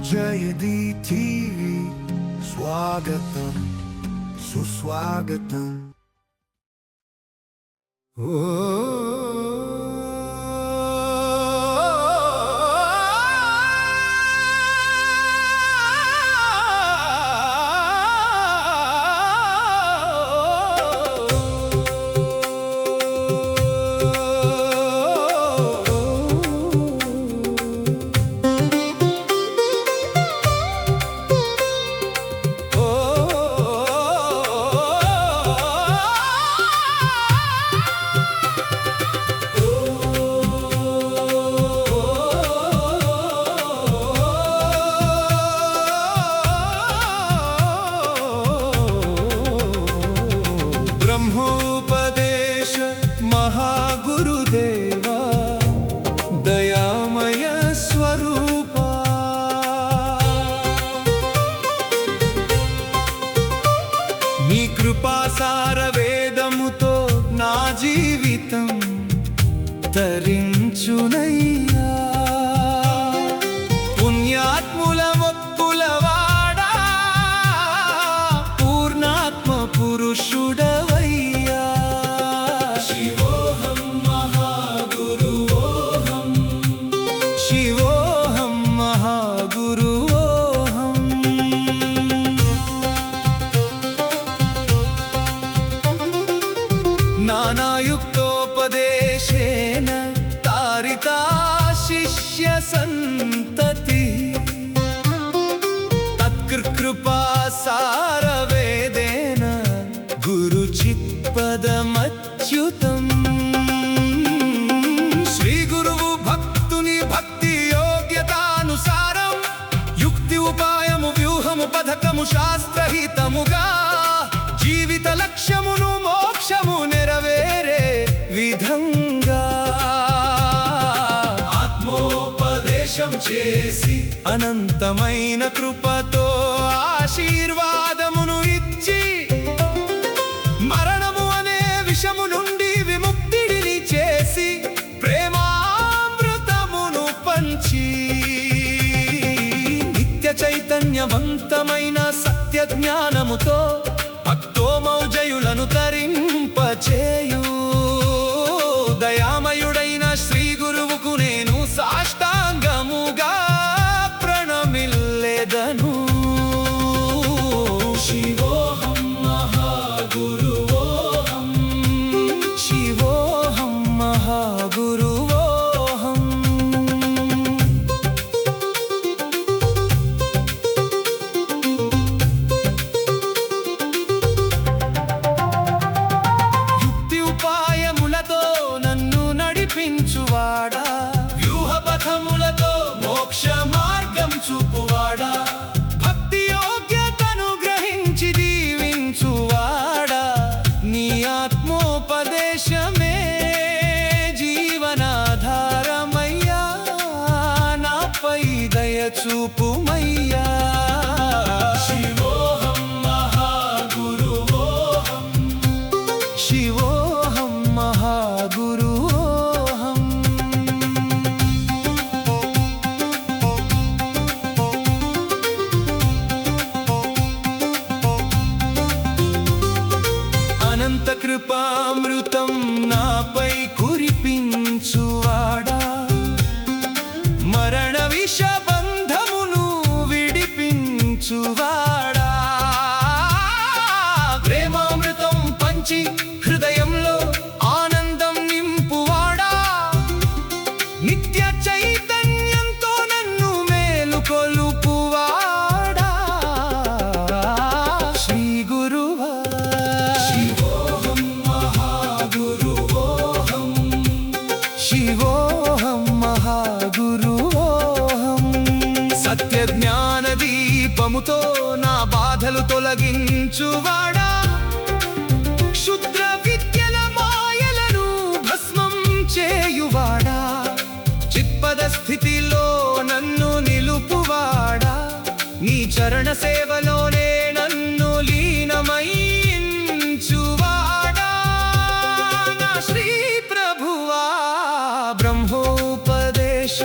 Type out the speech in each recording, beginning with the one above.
జయది TV స్వాగతం సుస్వాగతం. బ్రహ్మోపదేశ మహాగురుదేవా దయామయ స్వరూపా, నీ కృపాసార వేదముతో నా జీవితం తరించునయ్యా. పుణ్యాత్ముల మొక్కులవాడా, పూర్ణాత్మ పురుషుడవయ్యా. శివోహం మహాగురువోహం, శివోహం మహాగురువోహం. నానాయుక్తోపదేశేన తారితా శిష్య సంతతి, తత్కృపా సార వేదేన గురుచిత్పదమచ్యుతం. శ్రీ గురువు భక్తుని భక్తి యోగ్యతానుసారం యుక్తి ఉపాయము వ్యూహము పథకము శాస్త్రహితముగా జీవిత లక్ష్యమును మోక్షము నెరవేరే విధంగా ఆత్మోపదేశం చేసి అనంతమైన కృపతో ఆశీర్వాదమును ఇచ్చి మరణము అనే విషము నుండి విముక్తిని చేసి ప్రేమామృతమును పంచి నిత్య చైతన్యవంతమైన సత్య జ్ఞానముతో భక్తోమౌజయులను తరింపచేయు దయామయుడైన శ్రీ గురువుకు నేను సాష్టాంగముగా ప్రణమిల్లెదను. శివోహం మహాగురువోహం, శివోహం మహాగురువోహం. నడిపించువాడా, వ్యూహపథములతో మోక్ష మార్గం చూపువాడా, భక్తి యోగ్యతను గ్రహించి దీవించువాడా, నీ ఆత్మోపదేశమే జీవనాధారమయ్యా. నాపై దయ చూపుమయ్యా. శివోహం మహాగురువోహం, శివోహం మహాగురువోహం. అనంత కృపామృతం నాపై కురిపించువాడా, మరణ విషబంధమును విడిపించువాడా, ప్రేమామృతం పంచి హృదయంలో ఆనందం నింపువాడా, నిత్య చైతన్యంతో నన్ను మేలుకొలుపువాడా, శ్రీ గురువా. శివోహం మహాగురువోహం, శివోహం మహాగురువోహం. సత్య జ్ఞాన దీపముతో నా బాధలు తొలగించువాడా, క్షుద్ర విద్యల మాయలను భస్మం చేయువాడా, చిత్పద స్థితిలో నన్ను నిలుపువాడా, నీ చరణ సేవలోనే నన్ను లీనమైంచువాడా, నా శ్రీ ప్రభువా. బ్రహ్మోపదేశ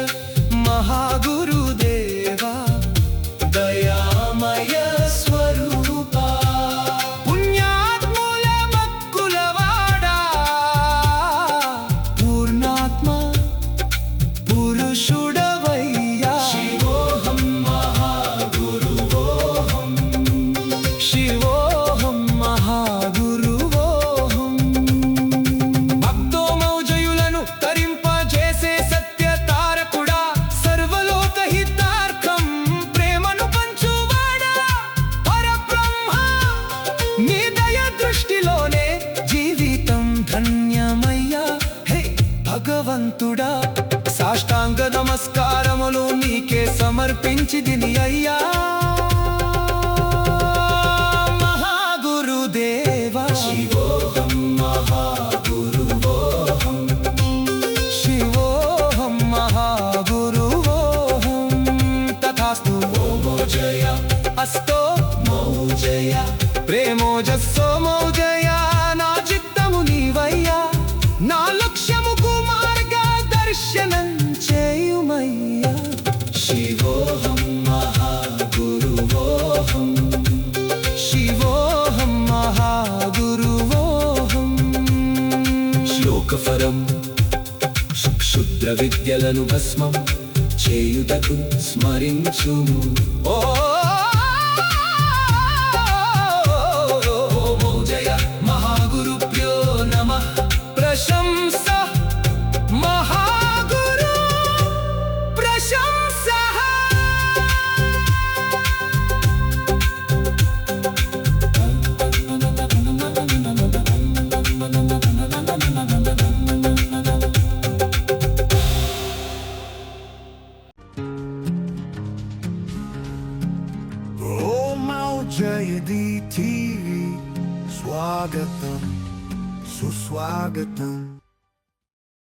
మహాగురుదేవా దేవుడా సాష్టాంగ నమస్కారములు నీకే సమర్పించిదిని అయ్యా మహాగురుదేవా శివోహం మహాగురువోహం శివోహం మహాగురువోహం తథాస్తు మోజయ అస్తో మౌజయ ప్రేమోజస్సో మౌజయ నా చిత్తము నీవయ్యా నా లక్ష్యముకు మార్గదర్శనం చేయుమయ్యా శివోహం మహాగురువోహం శివోహం మహాగురువోహం శ్లోకఫలం క్షుద్ర విద్యలను భస్మం చేయుటకు స్మరించుము ఓ మౌజయ మహాగురుభ్యో నమః ప్రశంస మహాగురు ప్రశంస Jayadi TV Swagatam Suswagatam